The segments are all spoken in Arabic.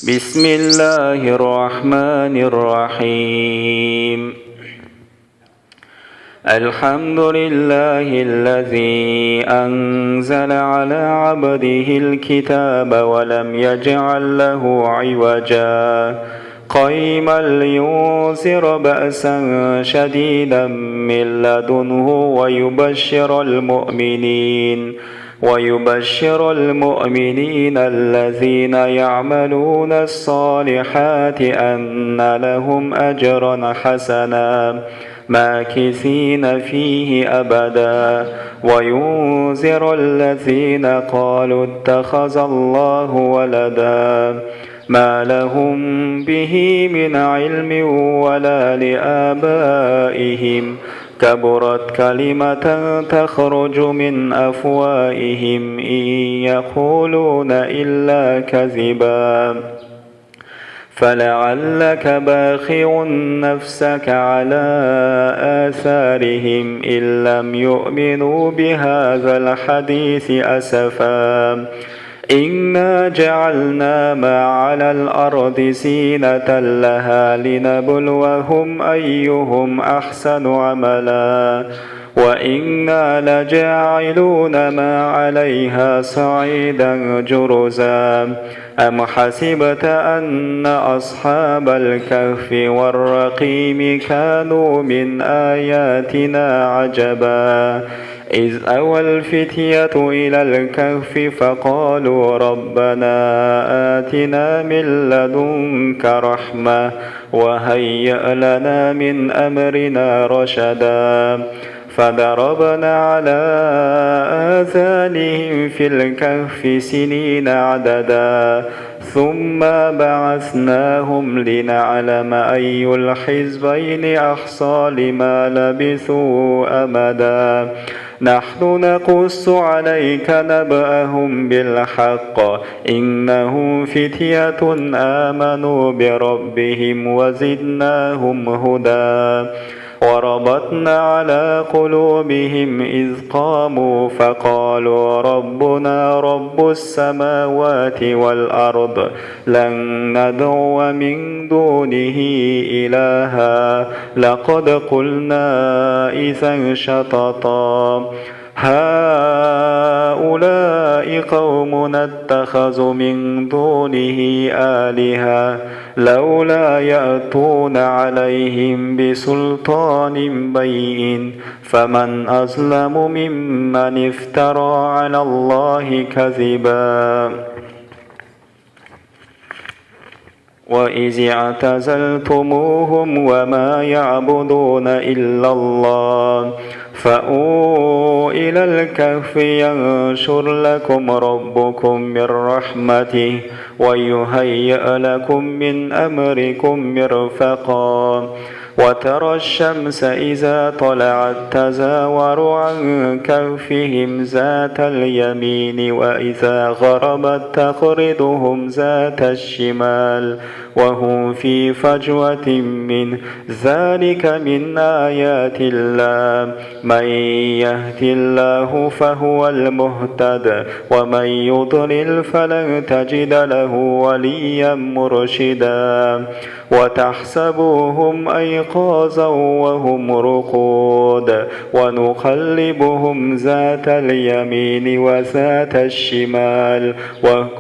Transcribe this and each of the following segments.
بسم الله الرحمن الرحيم. الحمد لله الذي أنزل على عبده الكتاب ولم يجعل له عوجا قيما لينذر بأسا شديدا من لدنه ويبشر المؤمنين الذين يعملون الصالحات أن لهم أجرا حسنا ماكثين فيه أبدا وينذر الذين قالوا اتخذ الله ولدا ما لهم به من علم ولا لآبائهم كبرت كلمة تخرج من أفواههم إن يقولون إلا كذبا فلعلك باخع نفسك على آثارهم إن لم يؤمنوا بهذا الحديث أسفا إنا جعلنا ما على الأرض زينة لها لنبلوهم أيهم أحسن عملا وإنا لجاعلون ما عليها صعيدا جرزا أم حسبت أن أصحاب الكهف والرقيم كانوا من آياتنا عجبا إذ أوى الفتية إلى الكهف فقالوا ربنا آتنا من لدنك رحمة وهيئ لنا من أمرنا رشدا فضربنا على آذانهم في الكهف سنين عددا ثم بعثناهم لنعلم أي الحزبين أحصى لما لبثوا أمدا نحن نقص عليك نبأهم بالحق إنهم فتية آمنوا بربهم وزدناهم هدى وربطنا على قلوبهم إذ قاموا فقالوا ربنا رب السماوات والأرض لن ندعو من دونه إلها لقد قلنا إذا شططا هؤلاء قومنا اتخذوا من دونه آلهة لولا يأتون عليهم بسلطان بين فمن أظلم ممن افترى على الله كذبا وإذ اعتزلتموهم وما يعبدون إلا الله فأووا إلى الكهف ينشر لكم ربكم من رحمته ويهيئ لكم من أمركم مرفقا وترى الشمس إذا طلعت تزاور عن كهفهم ذات اليمين وإذا غربت تقرضهم ذات الشمال وهم في فجوة منه ذلك من آيات الله من يهد الله فهو المهتد ومن يضلل فلن تجد له وليا مرشدا وتحسبوهم أيقاظا وهم رقود ونقلبهم ذات اليمين وذات الشمال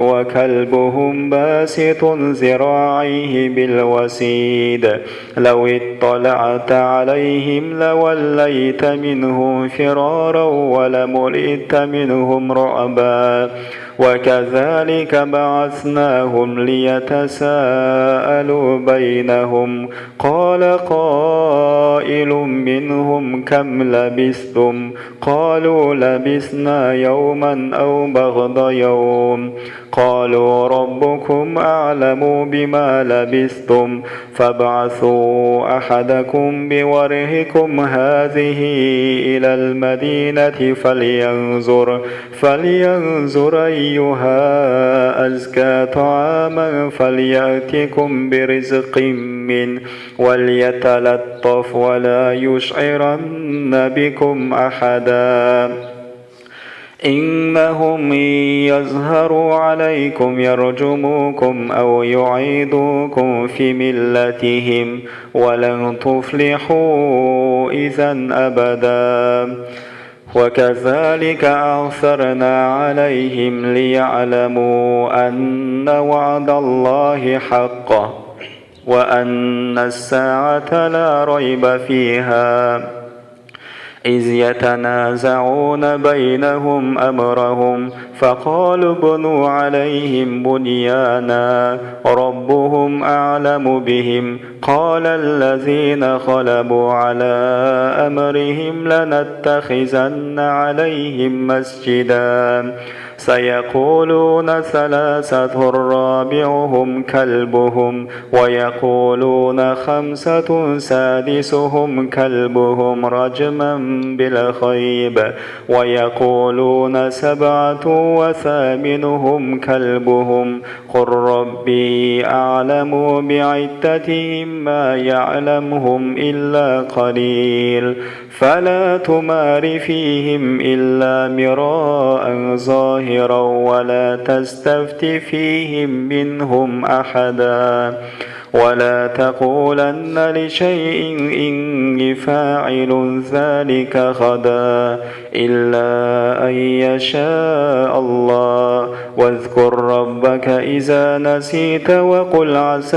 وكلبهم باسط ذراعيه بالوسيد لو اطلعت عليهم لوليت منهم فرارا ولملئت منهم رعبا وكذلك بعثناهم ليتساءلوا بينهم قال قائل منهم كم لبثتم قالوا لبثنا يوما أو بعض يوم قالوا ربكم أعلم بما لبثتم فابعثوا أحدكم بورهكم هذه إلى المدينة فلينظر أيها أزكى طعاما فليأتكم برزق منه وليتلطف ولا يشعرن بكم أحدا إنهم إن يظهروا عليكم يرجموكم أو يعيدوكم في ملتهم ولن تفلحوا إذا أبدا. وكذلك أعثرنا عليهم ليعلموا أن وعد الله حق وأن الساعة لا ريب فيها إذ يتنازعون بينهم أمرهم فقالوا ابنوا عليهم بنيانا ربهم أعلم بهم قال الذين غلبوا على أمرهم لنتخذن عليهم مسجدا سيقولون ثلاثة رابعهم كلبهم ويقولون خمسة سادسهم كلبهم رجما بالغيب ويقولون سبعة وثامنهم كلبهم قل ربي أعلم بعدتهم ما يعلمهم إلا قليل فلا تمار فيهم إلا مراء ظاهرا ولا تستفت فيهم منهم أحدا ولا تقولن لشيء إني فاعل ذلك غدا إلا أن يشاء الله واذكر ربك إذا نسيت وقل عسى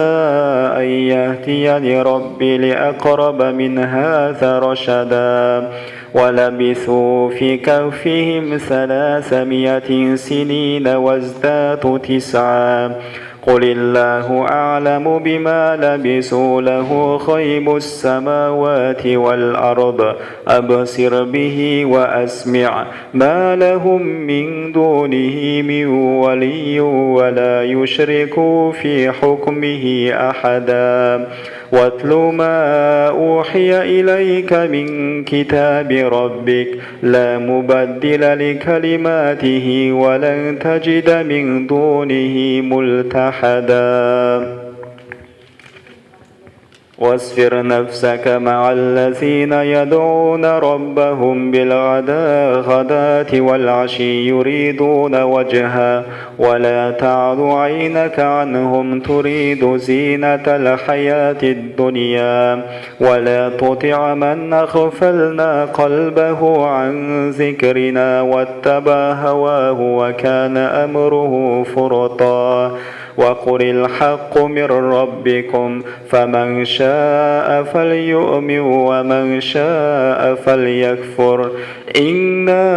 أن يهديني ربي لأقرب من هذا رشدا ولبثوا في كهفهم 300 سنين وازدادوا 9 قل الله أعلم بما لبثوا له غيب السماوات والأرض أبصر به وأسمع ما لهم من دونه من ولي ولا يشرك في حكمه أحدا واتل ما أوحي إليك من كتاب ربك لا مبدل لكلماته ولن تجد من دونه ملتحدا واصبر نفسك مع الذين يدعون ربهم بالغداة والعشي يريدون وجهه ولا تعد عينك عنهم تريد زينة الحياة الدنيا ولا تطع من أغفلنا قلبه عن ذكرنا واتبع هواه وكان أمره فرطا وقل الحق من ربكم فمن شاء فليؤمن ومن شاء فليكفر إنا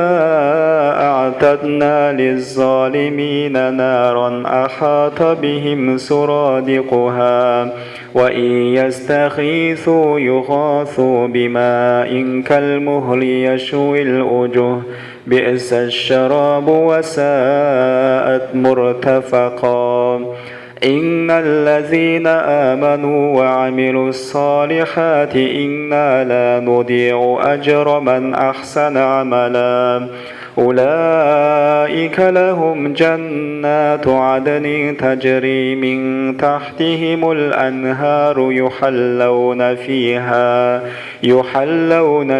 أعتدنا للظالمين نارا أحاط بهم سرادقها وإن يستغيثوا يغاثوا بماء كالمهل يشوي الوجوه بئس الشراب وساءت مرتفقا إن الذين آمنوا وعملوا الصالحات إنا لا نضيع أجر من أحسن عملا أولئك لهم جنات عدن تجري من تحتهم الأنهار يحلون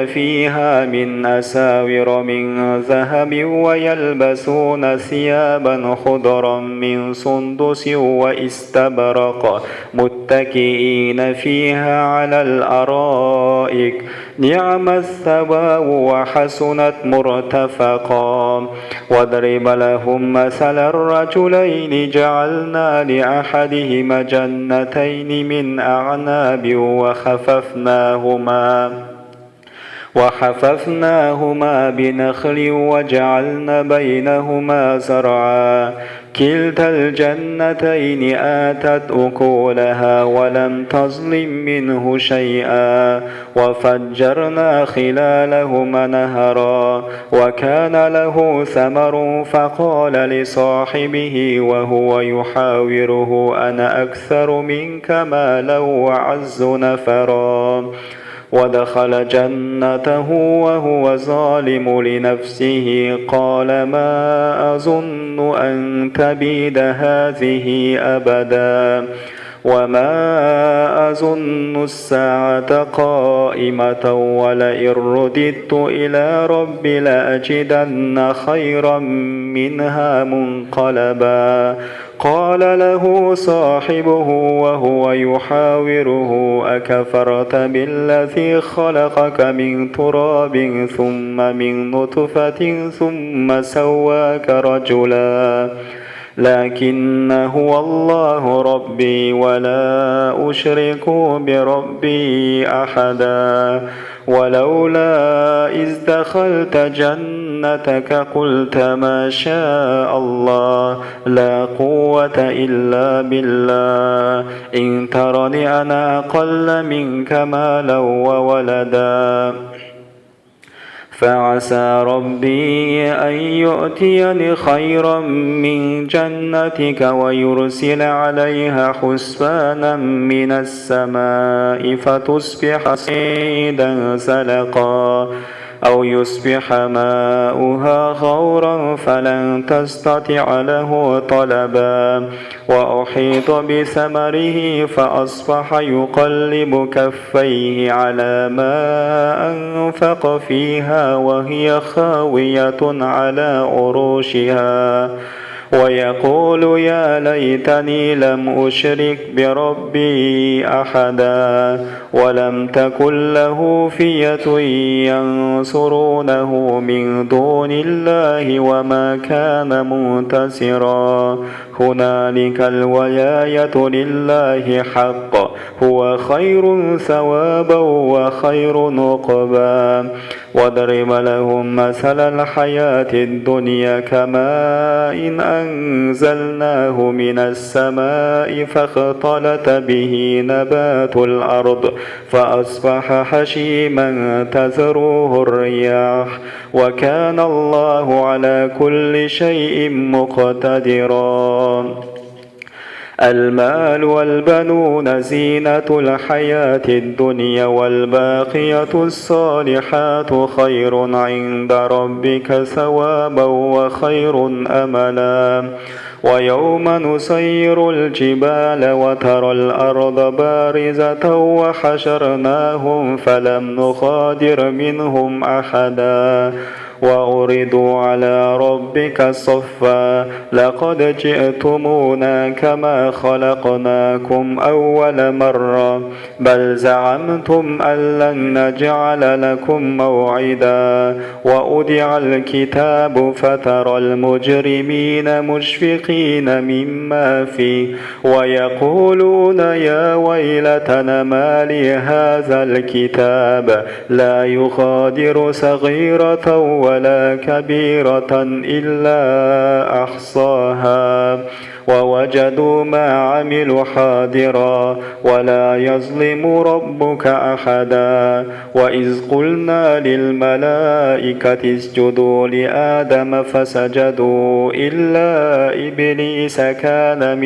فيها من أساور من ذهب ويلبسون ثيابا خضرا من سندس واستبرق متكئين فيها على الأرائك نعم الثواب وحسنت مرتفقا واضرب لهم مثل الرجلين جعلنا لأحدهما جنتين من أعناب وحففناهما بنخل وجعلنا بينهما زرعا كلتا الجنتين آتت أكلها ولم تظلم منه شيئا وفجرنا خلالهما نهرا وكان له ثمر فقال لصاحبه وهو يحاوره أنا أكثر منك مالا وأعز نفرا ودخل جنته وهو ظالم لنفسه قال ما أظن أن تبيد هذه أبدا وما أظن الساعة قائمة ولئن رددت إلى ربي لأجدن خيرا منها منقلبا. قال له صاحبه وهو يحاوره أكفرت بالذي خلقك من تراب ثم من نطفة ثم سواك رجلا لكن هو الله ربي ولا أشرك بربي أحدا. ولولا إذ دخلت جنتك قلت ما شاء الله لا قوة إلا بالله إن ترني أنا أقل منك مالا وولدا فعسى ربي أن يؤتيني خيرا من جنتك ويرسل عليها حسبانا من السماء فتصبح صعيدا زلقا أو يصبح ماؤها غورا فلن تستطع له طلبا. وأحيط بثمره فأصبح يقلب كفيه على ما أنفق فيها وهي خاوية على عروشها ويقول يا ليتني لم أشرك بربي أحدا ولم تكن له فئة ينصرونه من دون الله وما كان منتصرا. هنالك الولاية لله حق هو خير ثوابا وخير عقبا. واضرب لهم مثل الحياة الدنيا كماء أنزلناه من السماء فاختلط به نبات الأرض فأصبح حشيما تذروه الرياح وكان الله على كل شيء مقتدرا. المال والبنون زينة الحياة الدنيا والباقية الصالحات خير عند ربك ثوابا وخير أملا. ويوم نسير الجبال وترى الأرض بارزة وحشرناهم فلم نغادر منهم أحدا وعرضوا على ربك صفا لقد جئتمونا كما خلقناكم أول مرة بل زعمتم أن لن نجعل لكم موعدا. وأودع الكتاب فترى المجرمين مشفقين مما فيه ويقولون يا ويلتنا ما لهذا الكتاب لا يغادر صغيرة ولا كبيرة إلا أحصاها ووجدوا ما عملوا حاضرا ولا يظلم ربك أحدا. وإذ قلنا للملائكة اسجدوا لآدم فسجدوا إلا إبليس كان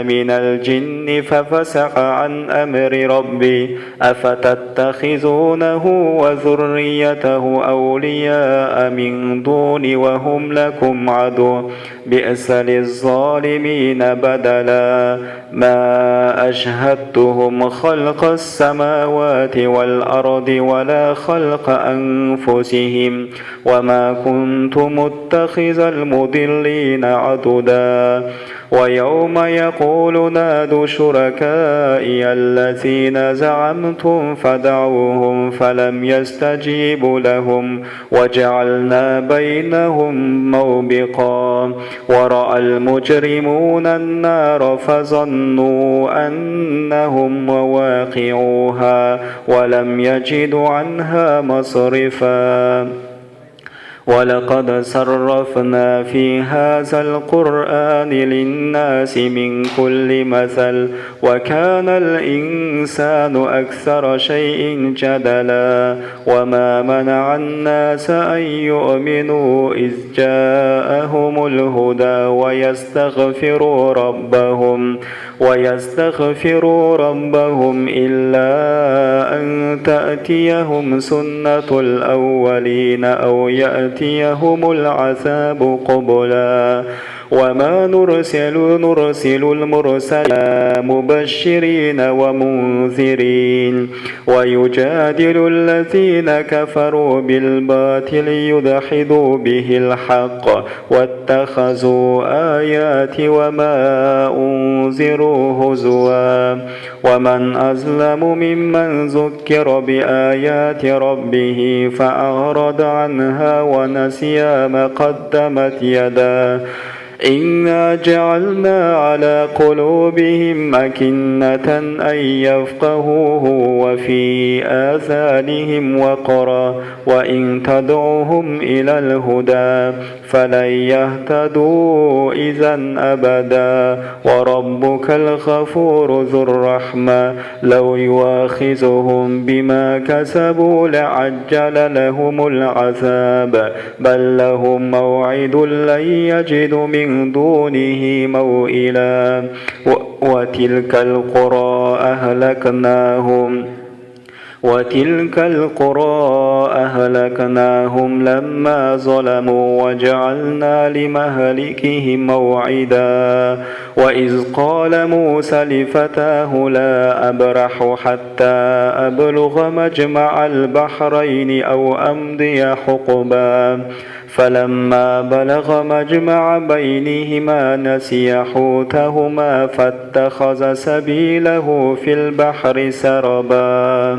من الجن ففسق عن أمر ربي أفتتخذونه وذريته أولياء من دون وهم لكم عدو بئس للظالمين بدلا. ما أشهدتهم خلق السماوات والأرض ولا خلق أنفسهم وما كنت متخذ المضلين عضدا. ويوم يقول نادوا شركائي الذين زعمتم فدعوهم فلم يستجيبوا لهم وجعلنا بينهم موبقا. ورأى المجرمون النار فظنوا أنهم مواقعوها ولم يجدوا عنها مصرفا. ولقد صرفنا في هذا القرآن للناس من كل مثل وكان الإنسان أكثر شيء جدلا. وما منع الناس أن يؤمنوا إذ جاءهم الهدى ويستغفروا ربهم إلا أن تأتيهم سنة الأولين أو يأتيهم العذاب قبلا. وما نرسل المرسلين مبشرين ومنذرين ويجادل الذين كفروا بالباطل يدحضوا به الحق واتخذوا آياتي وما أنذروا هزوا ومن أظلم ممن ذكر بآيات ربه فأعرض عنها ونسي ما قدمت يداه إنا جعلنا على قلوبهم أكنة أن يفقهوه وفي آذانهم وقرا وإن تدعوهم إلى الهدى فلن يهتدوا إذا أبدا وربك الغفور ذو الرحمة لو يؤاخذهم بما كسبوا لعجل لهم العذاب بل لهم موعد لن يجدوا من دونه موئلا وتلك القرى أهلكناهم لما ظلموا وجعلنا لمهلكهم موعدا وإذ قال موسى لفتاه لا أبرح حتى أبلغ مجمع البحرين أو أمضي حقبا فلما بلغ مجمع بينهما نسي حوتهما فاتخذ سبيله في البحر سربا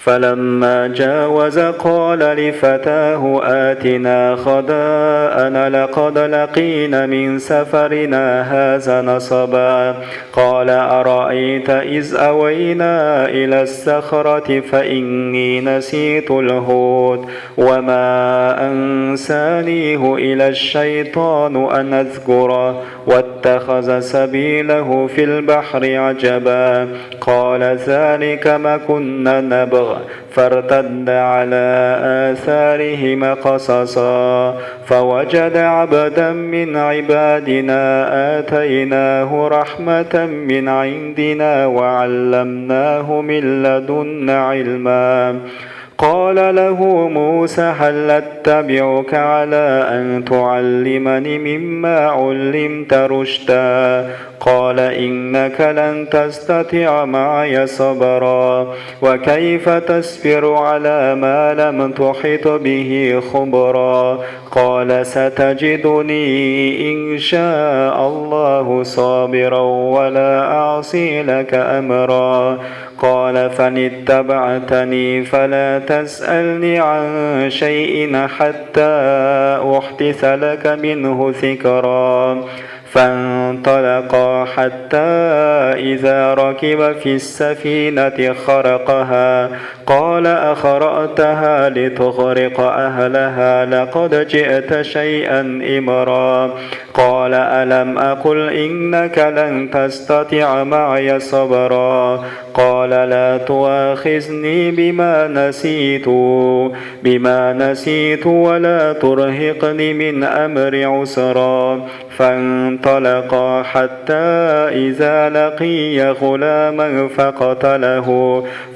فلما جاوز قال لفتاه آتنا غداءنا لقد لقينا من سفرنا هذا نصبا قال أرأيت إذ أوينا إلى الصخرة فإني نسيت الحوت وما أنسانيه إلى الشيطان أن أذكره واتخذ سبيله في البحر عجبا قال ذلك ما كنا نبغ فارتد على آثارهما قصصا فوجد عبدا من عبادنا آتيناه رحمة من عندنا وعلمناه من لدنا علما قال له موسى هل أتبعك على أن تعلمني مما علمت رشدا قال إنك لن تستطيع معي صبرا وكيف تصبر على ما لم تحط به خبرا قال ستجدني إن شاء الله صابرا ولا أعصي لك أمرا قال فإن اتبعتني فلا تسألني عن شيء حتى أحدث لك منه ذكرا فانطلقا حتى إذا ركب في السفينة خرقها قال أخرقتها لتغرق أهلها لقد جئت شيئا إمرا قال ألم أقل إنك لن تستطيع معي صبرا قال لا تؤاخذني بما نسيت ولا ترهقني من أمر عسرا فانطلقا حتى إذا لقي غلاما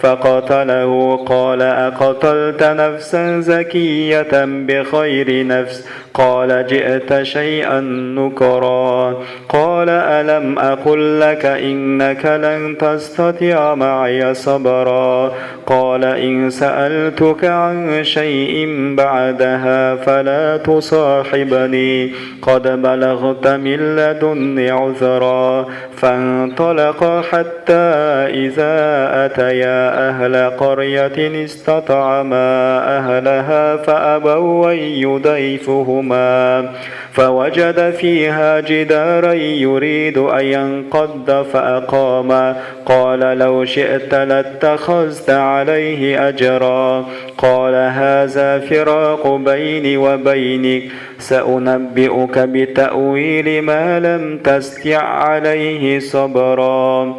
فقتله قال أقتلت نفسا زكية بغير نفس قال جئت شيئا نكرا قال ألم أقل لك إنك لن تستطيع معي صبرا قال إن سألتك عن شيء بعدها فلا تصاحبني قد بلغت من لدني عذرا فانطلقا حتى إذا أتيا أهل قرية استطعما أهلها فأبوا أن يضيفوهما فوجد فيها جدارا يريد أن ينقض فأقام قال لو شئت لاتخذت عليه أجرا قال هذا فراق بيني وبينك سأنبئك بتأويل ما لم تستطع عليه صبرا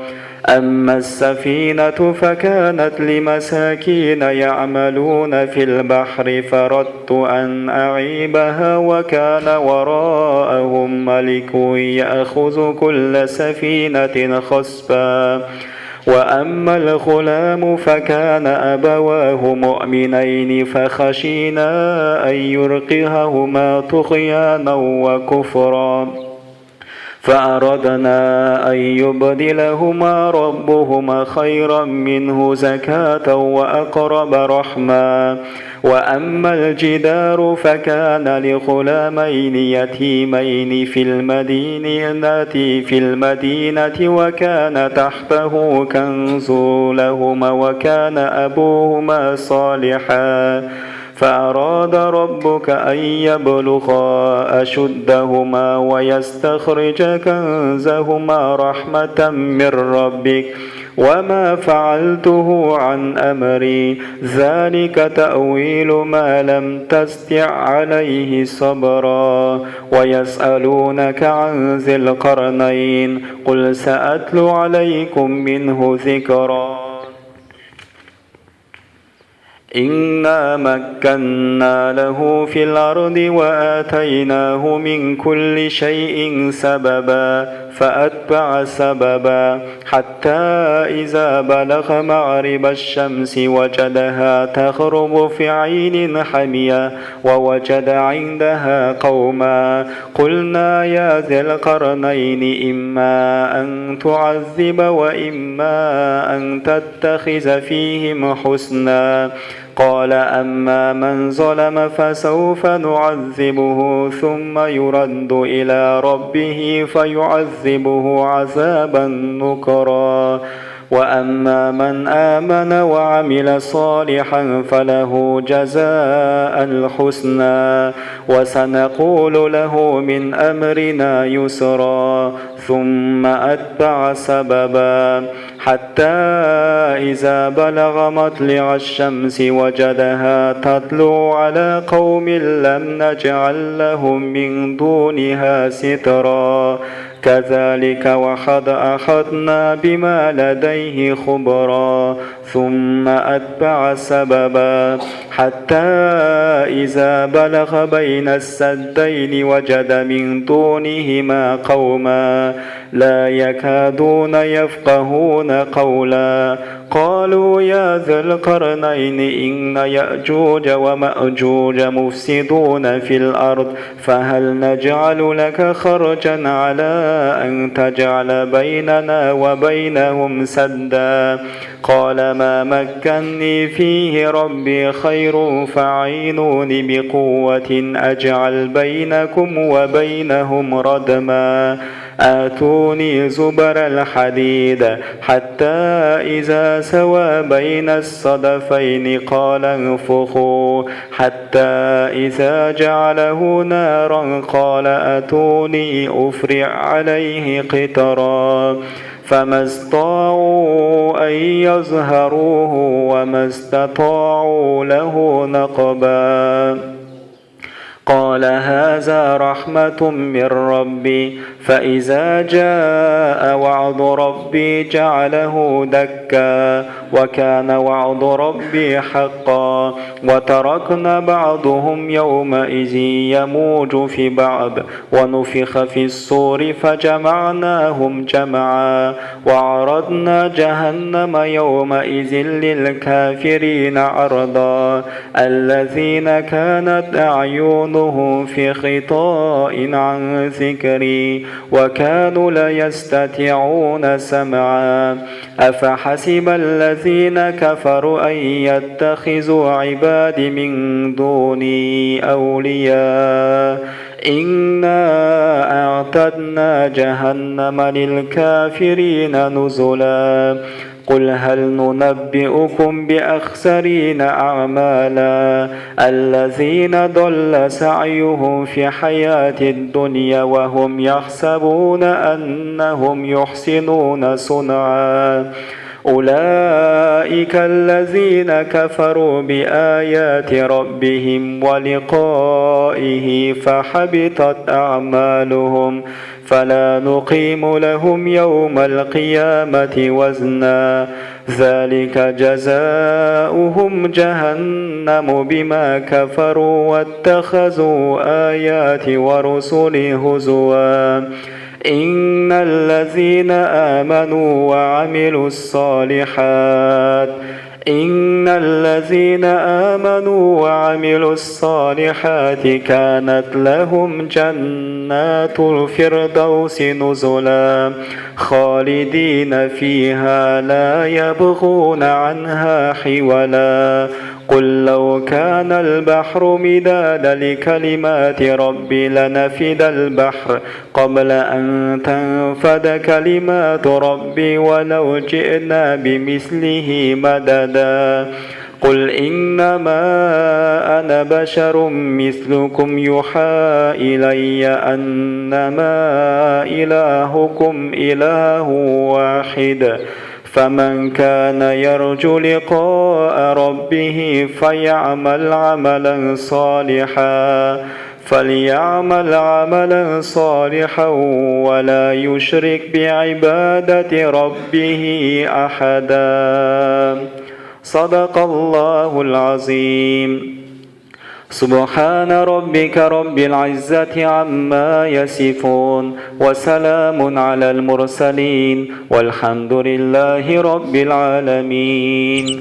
أما السفينة فكانت لمساكين يعملون في البحر فردت أن أعيبها وكان وراءهم ملك يأخذ كل سفينة خصبا وأما الغلام فكان أبواه مؤمنين فخشينا أن يرهقهما طغيانا وكفرا فأردنا أن يبدلهما ربهما خيرا منه زكاة وأقرب رحما. وأما الجدار فكان لغلامين يتيمين في المدينة وكان تحته كنز لهما وكان أبوهما صالحا فأراد ربك أن يبلغا أشدهما ويستخرج كنزهما رحمة من ربك وما فعلته عن أمري ذلك تأويل ما لم تستطع عليه صبرا. ويسألونك عن ذي القرنين قل سأتلو عليكم منه ذكرا. إنا مكنا له في الأرض وآتيناه من كل شيء سببا فأتبع سببا حتى إذا بلغ مغرب الشمس وجدها تغرب في عين حمية ووجد عندها قوما قلنا يا ذا القرنين إما أن تعذب وإما أن تتخذ فيهم حسنا. قال أما من ظلم فسوف نعذبه ثم يرد إلى ربه فيعذبه عذابا نكرا. وأما من آمن وعمل صالحا فله جزاء الحسنى وسنقول له من أمرنا يسرا. ثم أتبع سببا حتى إذا بلغ مطلع الشمس وجدها تطلع على قوم لم نجعل لهم من دونها سترا كذلك وقد أحطنا بما لديه خبرا. ثم أتبع سببا حتى إذا بلغ بين السدين وجد من دونهما قوما لا يكادون يفقهون قولا قالوا يا ذا القرنين إن يأجوج ومأجوج مفسدون في الأرض فهل نجعل لك خرجا على أن تجعل بيننا وبينهم سدا. قال ما مكني فيه ربي خير فاعينوني بقوة أجعل بينكم وبينهم ردما. آتوني زبر الحديد حتى إذا سوى بين الصدفين قال انفخوا حتى إذا جعله نارا قال أتوني أفرع عليه قطرا فما استطاعوا أن يظهروه وما استطاعوا له نقبا. قال هذا رحمة من ربي فإذا جاء وعد ربي جعله دكا وكان وعد ربي حقا. وتركنا بعضهم يومئذ يموج في بعض ونفخ في الصور فجمعناهم جمعا وعرضنا جهنم يومئذ للكافرين عرضا الذين كانت أعينهم في غطاء عن ذكري وكانوا لا يستطيعون سمعا. أفحسب الذين كفروا أن يتخذوا عبادي من دوني أولياء إنا أعتدنا جهنم للكافرين نزلا. قل هل ننبئكم بأخسرين أعمالا الذين ضل سعيهم في حياة الدنيا وهم يحسبون أنهم يحسنون صنعا. أولئك الذين كفروا بآيات ربهم ولقائه فحبطت أعمالهم فلا نقيم لهم يوم القيامة وزنا. ذلك جزاؤهم جهنم بما كفروا واتخذوا آياتي ورسلي هزوا إن الذين آمنوا وعملوا الصالحات كانت لهم جنات الفردوس نزلا خالدين فيها لا يبغون عنها حولا قل لو كان البحر مدادا لكلمات ربي لنفد البحر قبل أن تنفد كلمات ربي ولو جئنا بمثله مددا قل إنما أنا بشر مثلكم يوحى إلي أنما إلهكم إله واحد فمن كان يرجو لقاء ربه فليعمل عملا صالحا ولا يشرك بعبادة ربه أحدا صدق الله العظيم. سبحان ربك رب العزة عما يصفون وسلام على المرسلين والحمد لله رب العالمين.